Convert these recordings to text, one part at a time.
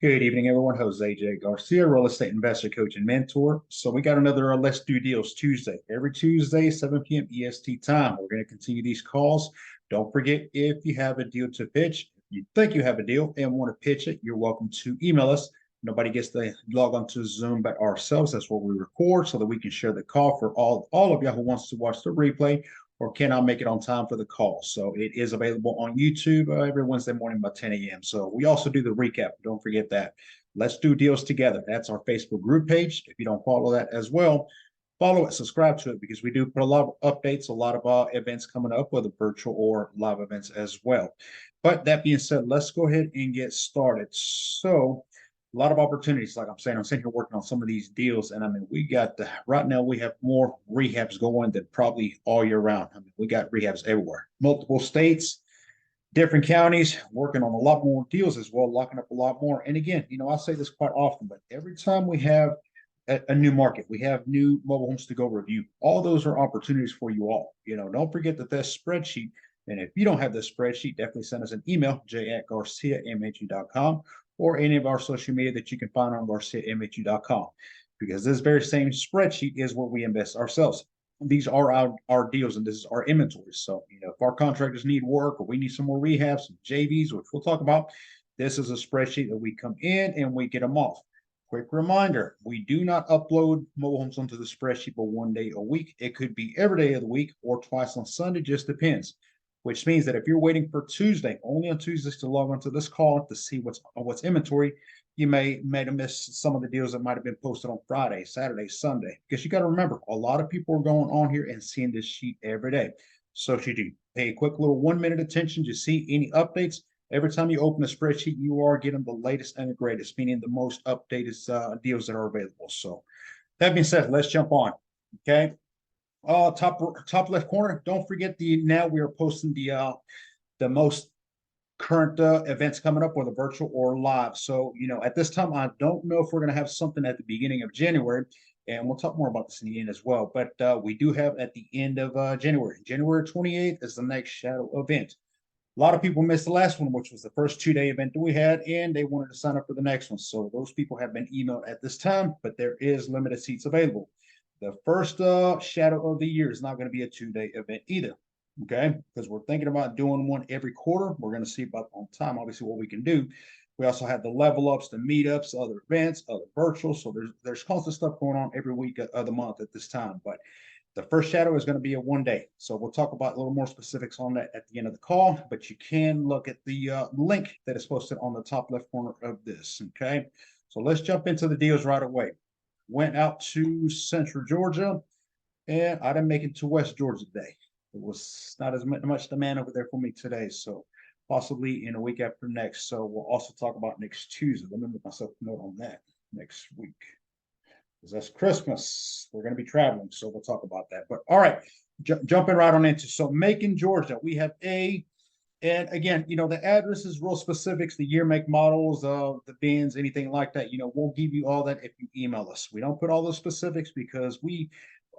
Good evening, everyone. Jose J. Garcia, real estate investor, coach, and mentor. So we got another Let's Do Deals Tuesday. Every Tuesday, 7 p.m. EST time. We're going to continue these calls. Don't forget, if you have a deal to pitch, if you think you have a deal and want to pitch it, you're welcome to email us. Nobody gets to log on to Zoom but ourselves. That's what we record so that we can share the call for all of y'all who wants to watch the replay or cannot make it on time for the call. So it is available on YouTube every Wednesday morning by 10 a.m. So we also do the recap. Don't forget that. Let's Do Deals Together. That's our Facebook group page. If you don't follow that as well, follow it, subscribe to it, because we do put a lot of updates, a lot of events coming up, whether virtual or live events as well. But that being said, let's go ahead and get started. So a lot of opportunities. Like I'm saying, I'm sitting here working on some of these deals, and I mean, we got right now we have more rehabs going than probably all year round. I mean, we got rehabs everywhere, multiple states, different counties, working on a lot more deals as well, locking up a lot more. And again, I say this quite often, but every time we have a new market, we have new mobile homes to go review. All those are opportunities for you all. Don't forget that spreadsheet. And if you don't have this spreadsheet, definitely send us an email, j@garciamhu.com, or any of our social media that you can find on garciamhu.com, because this very same spreadsheet is where we invest ourselves. These are our deals, and this is our inventory. So, if our contractors need work or we need some more rehabs, some JVs, which we'll talk about, this is a spreadsheet that we come in and we get them off. Quick reminder, we do not upload mobile homes onto the spreadsheet but one day a week. It could be every day of the week or twice on Sunday, just depends. Which means that if you're waiting for Tuesday, only on Tuesdays, to log onto this call to see what's inventory, you may have missed some of the deals that might have been posted on Friday, Saturday, Sunday. Because you got to remember, a lot of people are going on here and seeing this sheet every day. So should you pay a quick little 1 minute attention to see any updates. Every time you open a spreadsheet, you are getting the latest and the greatest, meaning the most updated deals that are available. So that being said, let's jump on. Okay. Top left corner. Don't forget now we are posting the most current events coming up, whether virtual or live. So at this time, I don't know if we're going to have something at the beginning of January, and we'll talk more about this in the end as well. But we do have at the end of January. January 28th is the next shadow event. A lot of people missed the last one, which was the first 2-day event that we had, and they wanted to sign up for the next one. So those people have been emailed at this time, but there is limited seats available. The first shadow of the year is not going to be a 2-day event either. Okay, because we're thinking about doing one every quarter. We're going to see about on time, obviously, what we can do. We also have the level ups, the meetups, other events, other virtual. So there's constant stuff going on every week of the month at this time. But the first shadow is going to be a 1 day. So we'll talk about a little more specifics on that at the end of the call. But you can look at the link that is posted on the top left corner of this. Okay, so let's jump into the deals right away. Went out to Central Georgia, and I didn't make it to West Georgia today. It was not as much demand over there for me today, so possibly in a week after next. So we'll also talk about next Tuesday. Let me make myself a note on that next week, because that's Christmas. We're going to be traveling, so we'll talk about that. But all right, jumping right on into, so Macon, Georgia, we have and again, the address is real specifics, the year, make, models, the bins, anything like that. We'll give you all that if you email us. We don't put all those specifics because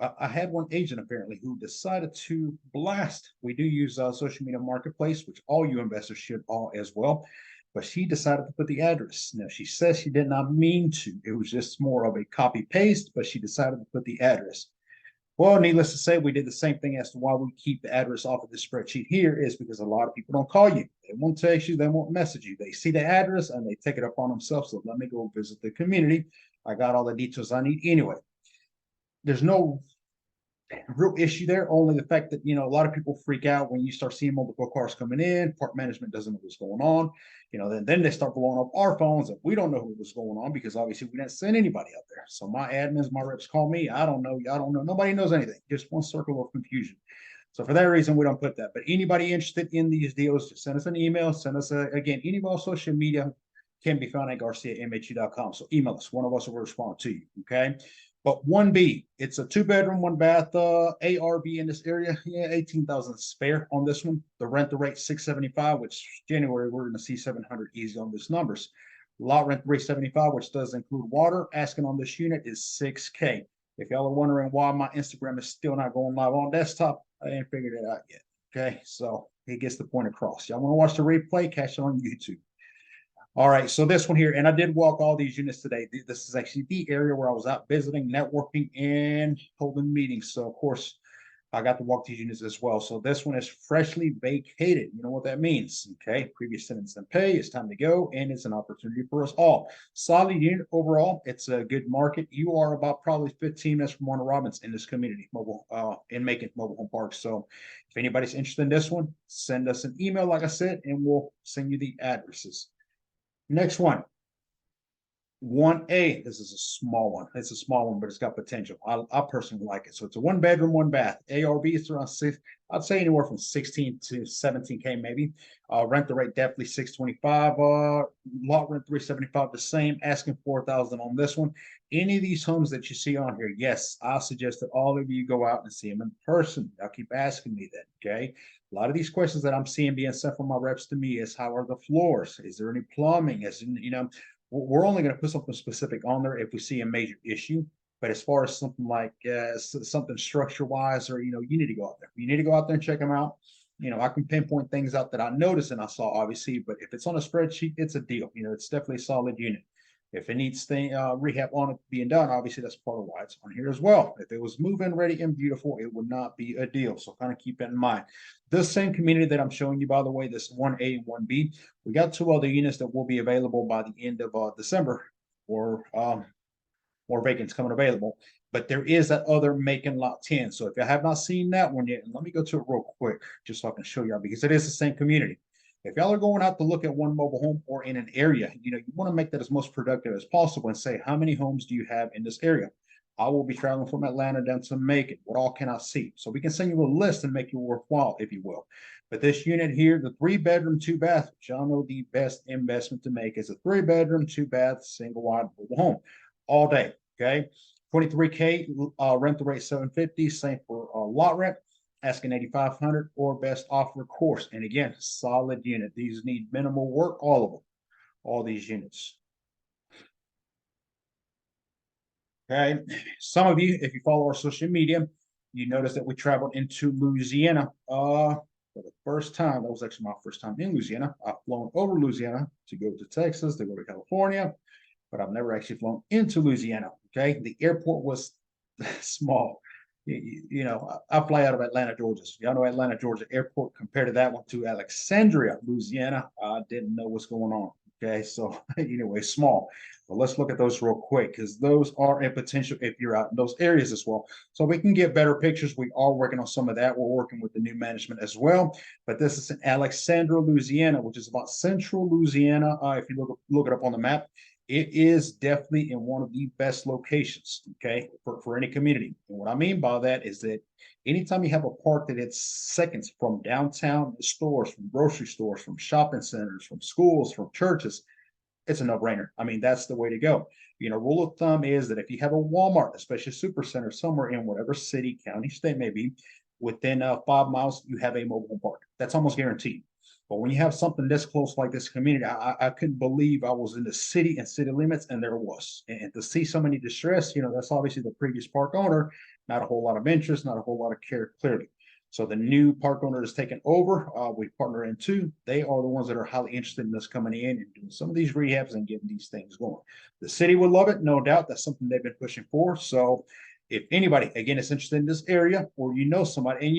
I had one agent apparently who decided to blast. We do use social media marketplace, which all you investors should all as well. But she decided to put the address. Now, she says she did not mean to. It was just more of a copy paste, but she decided to put the address. Well, needless to say, we did the same thing as to why we keep the address off of this spreadsheet here, is because a lot of people don't call you. They won't text you. They won't message you. They see the address and they take it upon themselves. So let me go visit the community. I got all the details I need anyway. There's no real issue there, only the fact that a lot of people freak out when you start seeing multiple cars coming in. Park management doesn't know what's going on. Then they start blowing up our phones and we don't know what's going on, because obviously we didn't send anybody out there. So my admins, my reps call me. I don't know. Nobody knows anything. Just one circle of confusion. So for that reason, we don't put that. But anybody interested in these deals, just send us an email. Send us again, any of our social media can be found at garciamhu.com. So email us. One of us will respond to you. Okay. But 1B, it's a 2-bedroom, 1-bath ARV in this area. Yeah, 18,000 spare on this one. The rental rate $675, which January we're going to see 700 easy on these numbers. Lot rent rate 75, which does include water. Asking on this unit is $6K. If y'all are wondering why my Instagram is still not going live on desktop, I ain't figured it out yet. Okay, so it gets the point across. Y'all want to watch the replay? Catch it on YouTube. All right, so this one here, and I did walk all these units today. This is actually the area where I was out visiting, networking, and holding meetings. So, of course, I got to walk these units as well. So this one is freshly vacated. You know what that means? Okay, previous tenants didn't pay. It's time to go, and it's an opportunity for us all. Solid unit overall. It's a good market. You are about probably 15 minutes from Warner Robins in this community, mobile in Macon Mobile Home Park. So if anybody's interested in this one, send us an email, like I said, and we'll send you the addresses. Next one, 1A. This is a small one. It's a small one, but it's got potential. I personally like it. So it's a 1 bedroom, 1 bath. ARV is around six. I'd say anywhere from 16 to 17K maybe. Rent the rate definitely 625. Lot rent 375 the same. Asking 4,000 on this one. Any of these homes that you see on here, yes, I suggest that all of you go out and see them in person. Y'all keep asking me that. Okay. A lot of these questions that I'm seeing being sent from my reps to me is how are the floors? Is there any plumbing? Is, we're only going to put something specific on there if we see a major issue. But as far as something like something structure wise, or you need to go out there. You need to go out there and check them out. I can pinpoint things out that I noticed and I saw, obviously. But if it's on a spreadsheet, it's a deal. It's definitely a solid unit. If it needs rehab on it being done, obviously that's part of why it's on here as well. If it was move-in ready and beautiful, it would not be a deal. So kind of keep that in mind. This same community that I'm showing you, by the way, this 1A and 1B, we got 2 other units that will be available by the end of December, or more vacants coming available. But there is that other Macon lot 10. So if you have not seen that one yet, and let me go to it real quick just so I can show y'all, because it is the same community. If y'all are going out to look at one mobile home or in an area, you want to make that as most productive as possible and say, how many homes do you have in this area? I will be traveling from Atlanta down to Macon. What all can I see? So we can send you a list and make it worthwhile, if you will. But this unit here, the 3 bedroom, 2 bath, which y'all know the best investment to make is a 3 bedroom, 2 bath, single wide mobile home all day. Okay. 23K rental rate 750. Same for lot rent. Asking 8,500 or best offer course. And again, solid unit. These need minimal work, all of them, all these units. Okay. Some of you, if you follow our social media, you notice that we traveled into Louisiana for the first time. That was actually my first time in Louisiana. I've flown over Louisiana to go to Texas, to go to California, but I've never actually flown into Louisiana. Okay. The airport was small. I fly out of Atlanta, Georgia. So y'all know Atlanta, Georgia airport. Compared to that one to Alexandria, Louisiana, I didn't know what's going on. Okay, so anyway, small. But let's look at those real quick, because those are a potential if you're out in those areas as well. So we can get better pictures. We are working on some of that. We're working with the new management as well. But this is in Alexandria, Louisiana, which is about central Louisiana. If you look it up on the map, it is definitely in one of the best locations, okay, for any community. And what I mean by that is that anytime you have a park that it's seconds from downtown stores, from grocery stores, from shopping centers, from schools, from churches, it's a no-brainer. I mean, that's the way to go. Rule of thumb is that if you have a Walmart, especially a super center somewhere in whatever city, county, state may be, within 5 miles, you have a mobile home park. That's almost guaranteed. But when you have something this close like this community, I couldn't believe I was in the city and city limits, and there was. And to see so many distress, that's obviously the previous park owner, not a whole lot of interest, not a whole lot of care, clearly. So the new park owner is taking over. We partner in too. They are the ones that are highly interested in us coming in and doing some of these rehabs and getting these things going. The city would love it, no doubt. That's something they've been pushing for. So if anybody, again, is interested in this area, or somebody, and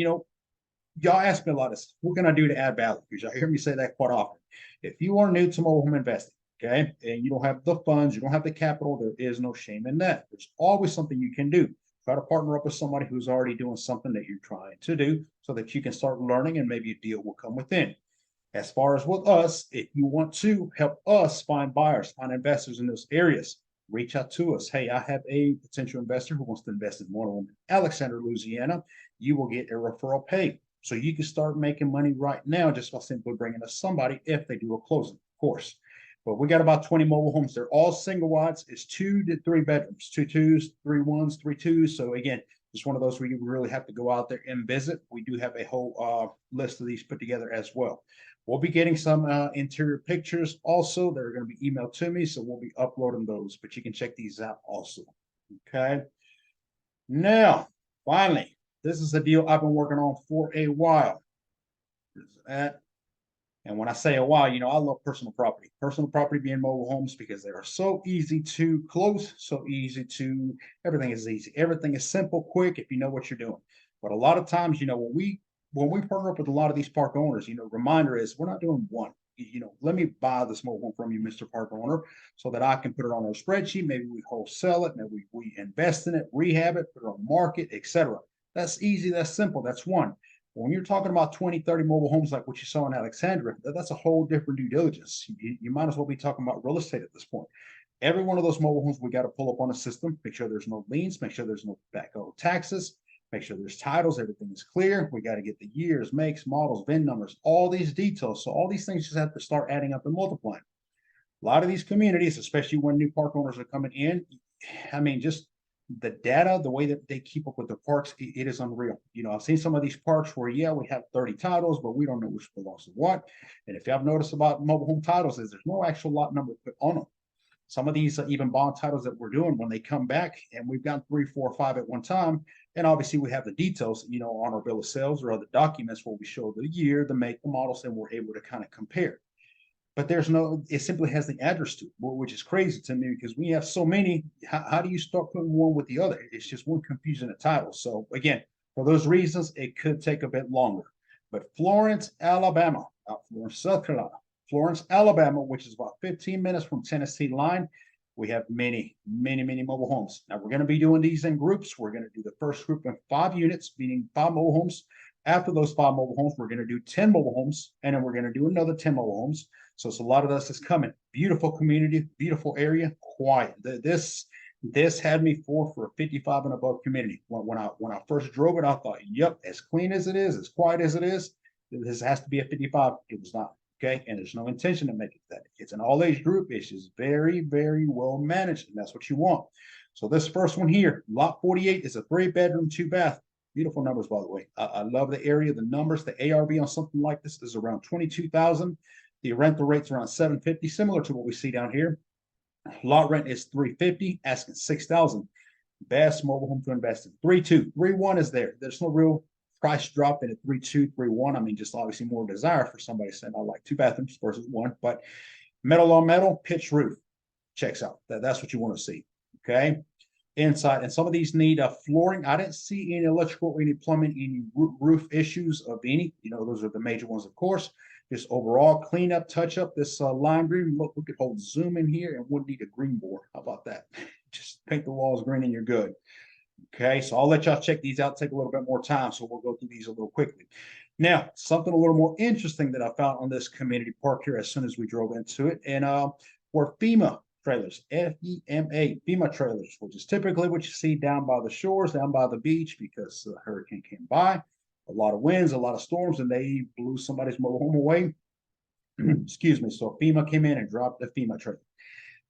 y'all ask me a lot of stuff. What can I do to add value? Because y'all hear me say that quite often. If you are new to mobile home investing, okay, and you don't have the funds, you don't have the capital, there is no shame in that. There's always something you can do. Try to partner up with somebody who's already doing something that you're trying to do so that you can start learning, and maybe a deal will come within. As far as with us, if you want to help us find buyers, find investors in those areas, reach out to us. Hey, I have a potential investor who wants to invest in one of them in Alexandria, Louisiana. You will get a referral pay. So you can start making money right now just by simply bringing us somebody if they do a closing, of course. But we got about 20 mobile homes. They're all single wides. It's 2 to 3 bedrooms, 2 twos, 3 ones, 3 twos. So again, just one of those where you really have to go out there and visit. We do have a whole list of these put together as well. We'll be getting some interior pictures also. They're going to be emailed to me, so we'll be uploading those. But you can check these out also. Okay. Now, finally, this is a deal I've been working on for a while. There's that. And when I say a while, I love personal property. Personal property being mobile homes because they are so easy to close, so easy to, everything is easy. Everything is simple, quick if you know what you're doing. But a lot of times, when we partner up with a lot of these park owners, reminder is we're not doing one. Let me buy this mobile home from you, Mr. Park owner, so that I can put it on our spreadsheet. Maybe we wholesale it, maybe we invest in it, rehab it, put it on market, etc. That's easy, that's simple, that's one. When you're talking about 20, 30 mobile homes like what you saw in Alexandria, that's a whole different due diligence. You might as well be talking about real estate at this point. Every one of those mobile homes, we got to pull up on a system, make sure there's no liens, make sure there's no back owed taxes, make sure there's titles, everything is clear. We got to get the years, makes, models, VIN numbers, all these details. So all these things just have to start adding up and multiplying. A lot of these communities, especially when new park owners are coming in, just the data, the way that they keep up with the parks, it is unreal. I've seen some of these parks where, yeah, we have 30 titles, but we don't know which belongs to what. And if you have noticed about mobile home titles, is there's no actual lot number put on them. Some of these even bond titles that we're doing, when they come back, and we've got 3, 4, 5 at one time, and obviously we have the details, on our bill of sales or other documents where we show the year, the make, the models, and we're able to kind of compare. But it simply has the address to it, which is crazy to me because we have so many. How do you start putting one with the other? It's just one confusion of titles. So again, for those reasons, it could take a bit longer. But Florence, Alabama, not Florence, South Carolina, Florence, Alabama, which is about 15 minutes from Tennessee line, we have many, many, many mobile homes. Now we're going to be doing these in groups. We're going to do the first group in 5 units, meaning 5 mobile homes. After those 5 mobile homes, we're going to do 10 mobile homes, and then we're going to do another 10 mobile homes. So it's a lot of this is coming. Beautiful community, beautiful area, quiet. This had me for a 55 and above community. When I first drove it, I thought, yep, as clean as it is, as quiet as it is, this has to be a 55. It was not. Okay, and there's no intention to make it that. It's an all-age group. It's just very, very well managed, and that's what you want. So this first one here, lot 48, is a 3-bedroom, 2-bath. Beautiful numbers, by the way. I love the area, the numbers. The ARV on something like this is around 22,000. The rental rate's around 750, similar to what we see down here. Lot rent is 350, asking 6,000. Best mobile home to invest in. 3.2, 3.1 is there. There's no real price drop in at 3.2, 3.1. Just obviously more desire for somebody saying I like 2 bathrooms versus 1. But metal on metal, pitch roof checks out. That's what you want to see. Okay. Inside, and some of these need flooring. I didn't see any electrical, any plumbing, any roof issues of any. Those are the major ones, of course. Just overall clean up, touch up this lime green. Look, we could hold zoom in here and wouldn't need a green board. How about that? Just paint the walls green and you're good. Okay, so I'll let y'all check these out. Take a little bit more time, so we'll go through these a little quickly. Now, something a little more interesting that I found on this community park here as soon as we drove into it, and were FEMA trailers, FEMA, FEMA trailers, which is typically what you see down by the shores, down by the beach, because the hurricane came by. A lot of winds, a lot of storms, and they blew somebody's mobile home away. Excuse me. So FEMA came in and dropped the FEMA trailer.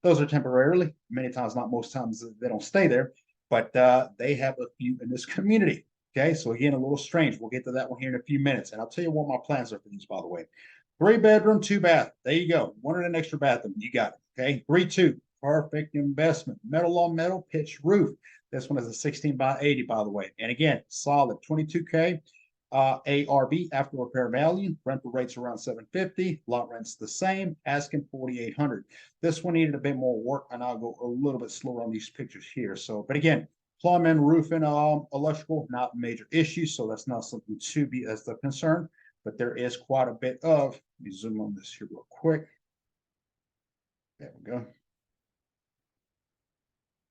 Those are temporarily. Many times, not most times, they don't stay there, but they have a few in this community. Okay, so again, a little strange. We'll get to that one here in a few minutes, and I'll tell you what my plans are for these, by the way. 3-bedroom, 2-bath. There you go. 1 and an extra bathroom. You got it. Okay, 3.2. Perfect investment. Metal on metal, pitch roof. This one is a 16 by 80, by the way. And again, solid 22K. ARV, after repair value, rental rates around 750, lot rent's the same, asking 4,800. This one needed a bit more work, and I'll go a little bit slower on these pictures here. So, but again, plumbing, roofing, electrical, not major issues, so that's not something to be as the concern. But there is quite a bit of. Let me zoom on this here real quick. There we go.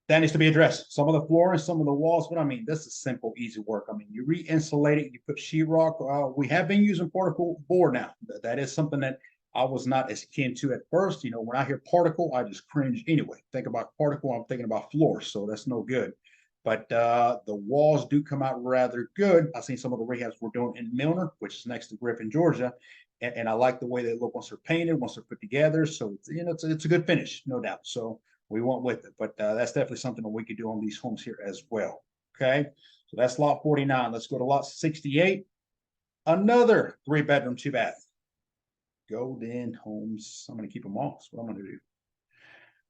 That needs to be addressed. Some of the flooring, some of the walls, but this is simple, easy work. You re-insulate it, you put sheetrock. We have been using particle board now. That is something that I was not as keen to at first. When I hear particle, I just cringe anyway. Think about particle, I'm thinking about floor, so that's no good. But the walls do come out rather good. I've seen some of the rehabs we're doing in Milner, which is next to Griffin, Georgia, and I like the way they look once they're painted, once they're put together. So it's a good finish, no doubt. So we went with it, but that's definitely something that we could do on these homes here as well. Okay, so that's lot 49. Let's go to lot 68. Another 3-bedroom, 2-bath. Golden Homes. I'm going to keep them all. That's what I'm going to do.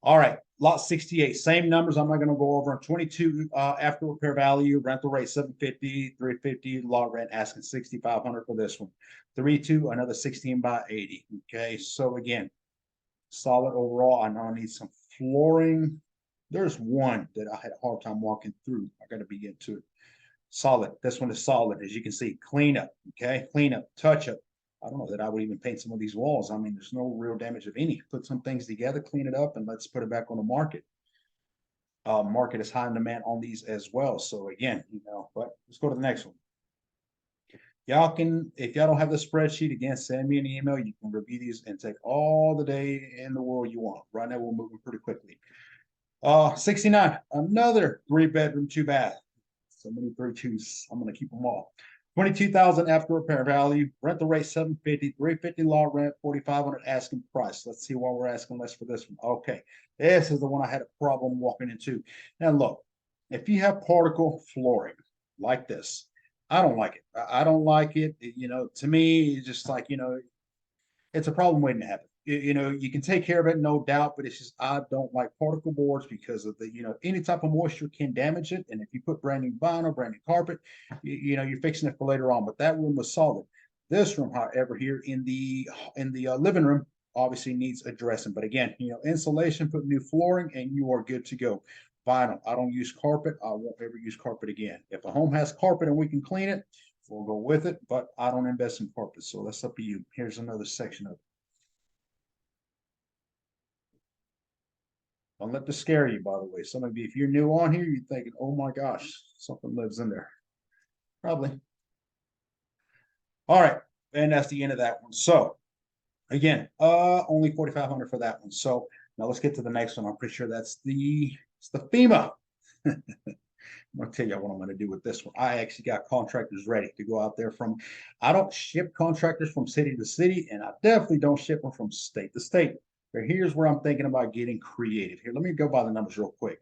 All right, lot 68, same numbers. I'm not going to go over. 22 after repair value, rental rate 750, 350, lot rent asking 6,500 for this one. 3.2, another 16 by 80. Okay, so again, solid overall. I know I need some flooring. There's one that I had a hard time walking through. I got to be into it. Solid. This one is solid, as you can see. Clean up. Okay, clean up, touch up. I don't know that I would even paint some of these walls. I mean, there's no real damage of any. Put some things together, clean it up, and let's put it back on the market. Market is high in demand on these as well. So again, but let's go to the next one. Y'all can, if y'all don't have the spreadsheet, again, send me an email. You can review these and take all the day in the world you want. Right now, we're moving pretty quickly. 69, another 3-bedroom, 2-bath. So many 3-2s. I'm going to keep them all. 22,000 after repair value, rental rate 750, 350 law rent, 4,500 asking price. Let's see why we're asking less for this one. Okay, this is the one I had a problem walking into. Now look, if you have particle flooring like this, I don't like it. I don't like it. To me, it's just like, it's a problem waiting to happen. You can take care of it, no doubt, but it's just I don't like particle boards because of any type of moisture can damage it. And if you put brand new vinyl, brand new carpet, you're fixing it for later on. But that room was solid. This room, however, here in the living room, obviously needs addressing. But again, insulation, put new flooring, and you are good to go. Vinyl. I don't use carpet. I won't ever use carpet again. If a home has carpet and we can clean it, we'll go with it. But I don't invest in carpet, so that's up to you. Here's another section of it. Don't let this scare you, by the way. Some of you, if you're new on here, you're thinking, oh my gosh, something lives in there. Probably. All right. And that's the end of that one. So again, only 4,500 for that one. So now let's get to the next one. I'm pretty sure it's the FEMA. I'm gonna tell you what I'm gonna do with this one. I actually got contractors ready to go out there I don't ship contractors from city to city, and I definitely don't ship them from state to state. But here's where I'm thinking about getting creative. Here, let me go by the numbers real quick.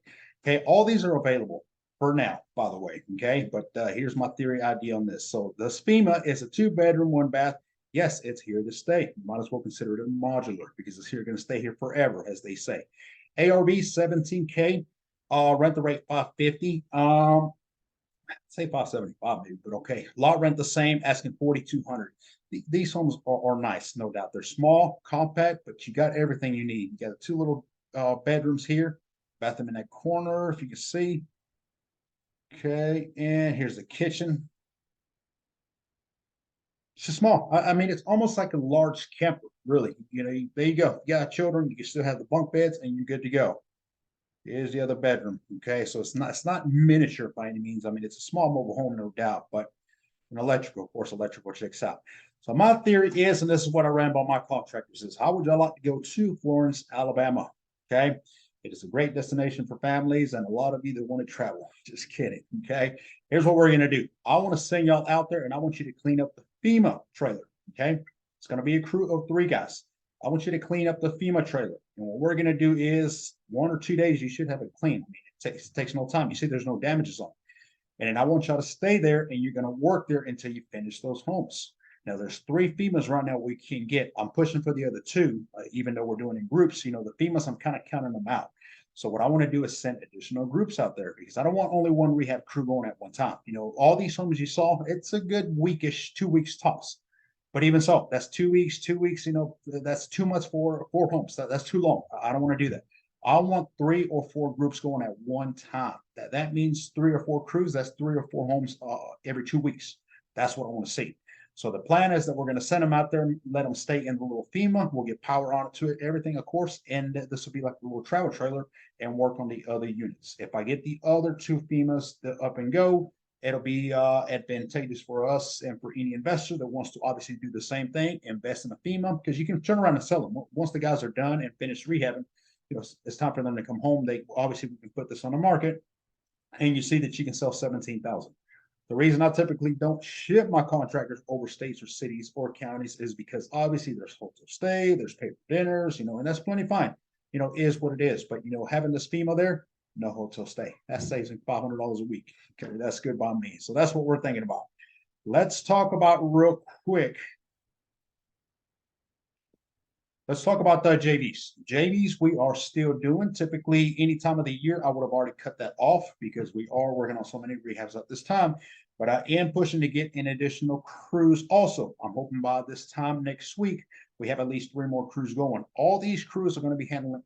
Okay, all these are available for now, by the way. Okay, but here's my theory idea on this. So the FEMA is a 2-bedroom, 1-bath. Yes, it's here to stay. You might as well consider it a modular because it's here going to stay here forever, as they say. ARV 17K, rent the rate 550. Say 575 maybe, but okay. Lot rent the same, asking 4,200. These homes are nice, no doubt. They're small, compact, but you got everything you need. You got 2 little bedrooms here, bathroom in that corner, if you can see. Okay, and here's the kitchen. It's just small. I mean, it's almost like a large camper, really. There you go. You got children, you can still have the bunk beds, and you're good to go. Here's the other bedroom. Okay, so it's not miniature by any means. I mean, it's a small mobile home, no doubt, but an electrical, of course, electrical checks out. So my theory is, and this is what I ran by my contractors, is how would y'all like to go to Florence, Alabama? Okay, it is a great destination for families and a lot of you that want to travel. Just kidding. Okay, here's what we're gonna do. I want to send y'all out there, and I want you to clean up the FEMA trailer. Okay, it's gonna be a crew of 3 guys. I want you to clean up the FEMA trailer. And what we're going to do is 1 or 2 days, you should have it clean. I mean, it takes no time. You see, there's no damages on it. And then I want y'all to stay there and you're going to work there until you finish those homes. Now, there's 3 FEMAs right now we can get. I'm pushing for the other 2, even though we're doing in groups. The FEMAs, I'm kind of counting them out. So what I want to do is send additional groups out there because I don't want only one rehab crew going at one time. All these homes you saw, it's a good weekish, 2 weeks tops. But even so, that's 2 weeks, 2 weeks, that's too much for 4 homes. That's too long. I don't want to do that. I want 3 or 4 groups going at one time. That means 3 or 4 crews. That's 3 or 4 homes every 2 weeks. That's what I want to see. So the plan is that we're going to send them out there and let them stay in the little FEMA. We'll get power on it to it, everything, of course. And this will be like a little travel trailer and work on the other units. If I get the other 2 FEMAs up and go, it'll be advantageous for us and for any investor that wants to obviously do the same thing, invest in a FEMA, because you can turn around and sell them. Once the guys are done and finished rehabbing, it's time for them to come home. We can put this on the market and you see that you can sell 17,000. The reason I typically don't ship my contractors over states or cities or counties is because obviously there's hotel stay, there's paper dinners, and that's plenty fine, is what it is. But, having this FEMA there, no hotel stay. That saves me $500 a week. Okay, that's good by me. So that's what we're thinking about. Let's talk about real quick Let's talk about the JVs. JVs we are still doing. Typically, any time of the year, I would have already cut that off because we are working on so many rehabs at this time. But I am pushing to get an additional cruise also. I'm hoping by this time next week, we have at least 3 more crews going. All these crews are going to be handling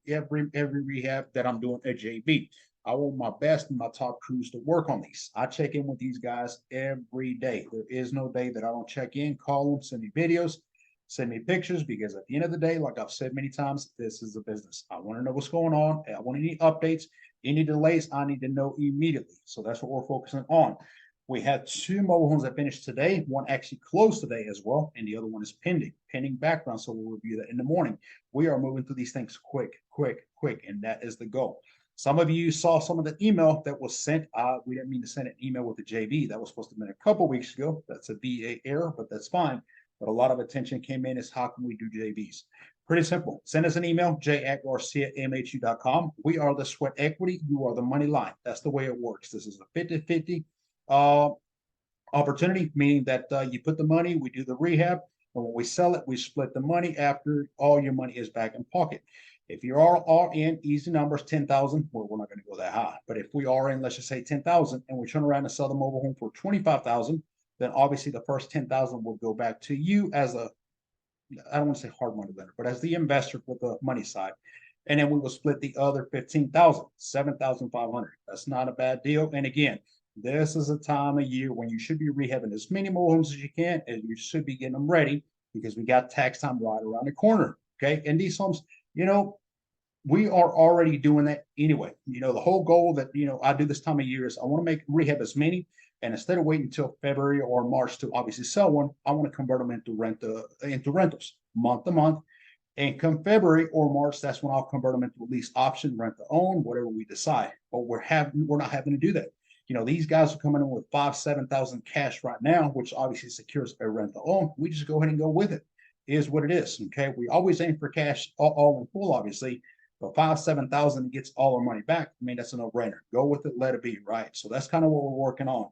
every rehab that I'm doing at JV. I want my best and my top crews to work on these. I check in with these guys every day. There is no day that I don't check in, call them, send me videos, send me pictures, because at the end of the day, like I've said many times, this is a business. I want to know what's going on. I want any updates, any delays, I need to know immediately. So that's what we're focusing on. We had 2 mobile homes that finished today. One actually closed today as well, and the other one is pending background. So we'll review that in the morning. We are moving through these things quick, and that is the goal. Some of you saw some of the email that was sent. We didn't mean to send an email with the JV. That was supposed to have been a couple weeks ago. That's a VA error, but that's fine. But a lot of attention came in is how can we do JVs? Pretty simple. Send us an email, j@garciamhu.com. We are the sweat equity. You are the money line. That's the way it works. This is a 50-50 opportunity, meaning that you put the money, we do the rehab, and when we sell it, we split the money after all your money is back in pocket. If you're all in, easy numbers, 10,000, well, we're not going to go that high. But if we are in, let's just say 10,000, and we turn around and sell the mobile home for 25,000, then obviously the first 10,000 will go back to you as a, I don't want to say hard money lender, but as the investor with the money side. And then we will split the other 15,000, 7,500. That's not a bad deal. And again, this is a time of year when you should be rehabbing as many mobile homes as you can, and you should be getting them ready because we got tax time right around the corner. Okay. And these homes, we are already doing that anyway. The whole goal that, I do this time of year is I want to make rehab as many. And instead of waiting until February or March to obviously sell one, I want to convert them into rentals month to month. And come February or March, that's when I'll convert them into a lease option, rent to own, whatever we decide. But we're not having to do that. These guys are coming in with 5,000-7,000 cash right now, which obviously secures a rent to own. We just go ahead and go with it. It is what it is. Okay. We always aim for cash all in full, obviously. But 5,000-7,000 gets all our money back. I mean, that's a no-brainer. Go with it, let it be, right? So that's kind of what we're working on.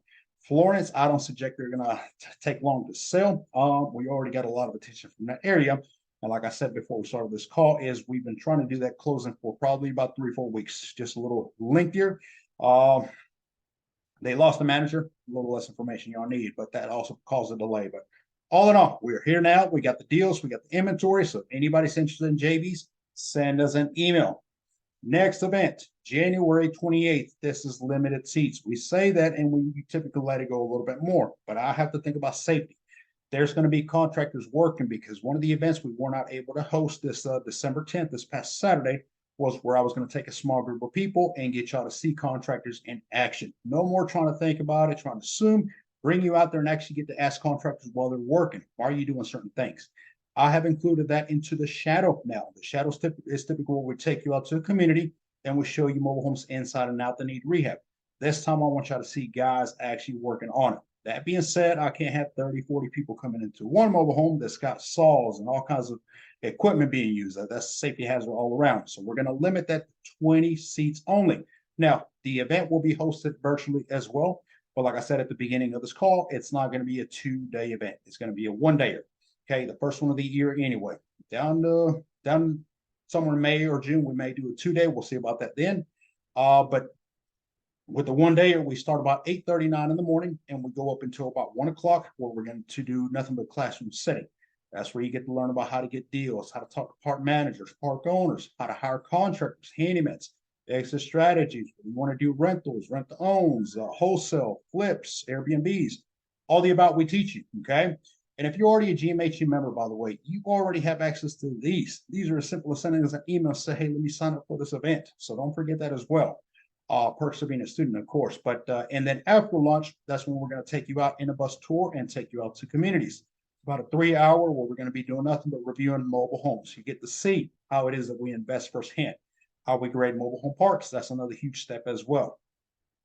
Florence, I don't suspect they're gonna take long to sell. We already got a lot of attention from that area. And like I said before we started this call, is we've been trying to do that closing for probably about 3-4 weeks, just a little lengthier. They lost the manager, a little less information y'all need, but that also caused a delay. But all in all, we're here now. We got the deals, we got the inventory. So if anybody's interested in JVs, send us an email. Next event, January 28th. This is limited seats. We say that and we typically let it go a little bit more, but I have to think about safety. There's going to be contractors working because one of the events we were not able to host this December 10th, this past Saturday, was where I was going to take a small group of people and get y'all to see contractors in action. No more trying to think about it, trying to assume, bring you out there and actually get to ask contractors while they're working. Why are you doing certain things? I have included that into the shadow now. The shadow is typically where we take you out to a community and we show you mobile homes inside and out that need rehab. This time I want y'all to see guys actually working on it. That being said, I can't have 30-40 people coming into one mobile home that's got saws and all kinds of equipment being used. That's a safety hazard all around. So we're going to limit that to 20 seats only. Now, the event will be hosted virtually as well. But like I said at the beginning of this call, it's not going to be a 2-day event. It's going to be a 1-dayer. Okay, the first one of the year anyway. Down somewhere in May or June, we may do a 2-day. We'll see about that then. But with the 1-dayer, we start about 8:39 in the morning and we go up until about 1 o'clock, where we're going to do nothing but classroom setting. That's where you get to learn about how to get deals, how to talk to park managers, park owners, how to hire contractors, handymen, exit strategies. We want to do rentals, rent to owns, wholesale, flips, Airbnbs, all the about we teach you. Okay. And if you're already a GMHU member, by the way, you already have access to these. These are as simple as sending us an email, say, hey, let me sign up for this event. So don't forget that as well. Perks of being a student, of course. But and then after lunch, that's when we're going to take you out in a bus tour and take you out to communities. About a 3-hour where we're going to be doing nothing but reviewing mobile homes. You get to see how it is that we invest firsthand, how we grade mobile home parks. That's another huge step as well.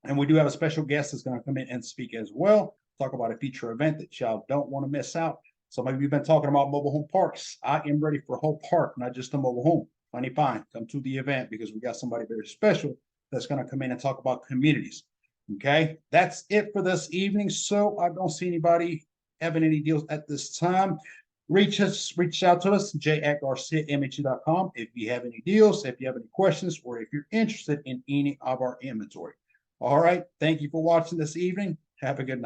And we do have a special guest that's going to come in and speak as well. Talk about a future event that y'all don't want to miss out. So maybe you've been talking about mobile home parks. I am ready for a whole park, not just a mobile home. Plenty fine. Come to the event because we got somebody very special that's going to come in and talk about communities. Okay, that's it for this evening. So I don't see anybody having any deals at this time. reach out to us, j@garciamh.com if you have any deals, if you have any questions, or if you're interested in any of our inventory. All right. Thank you for watching this evening. Have a good night.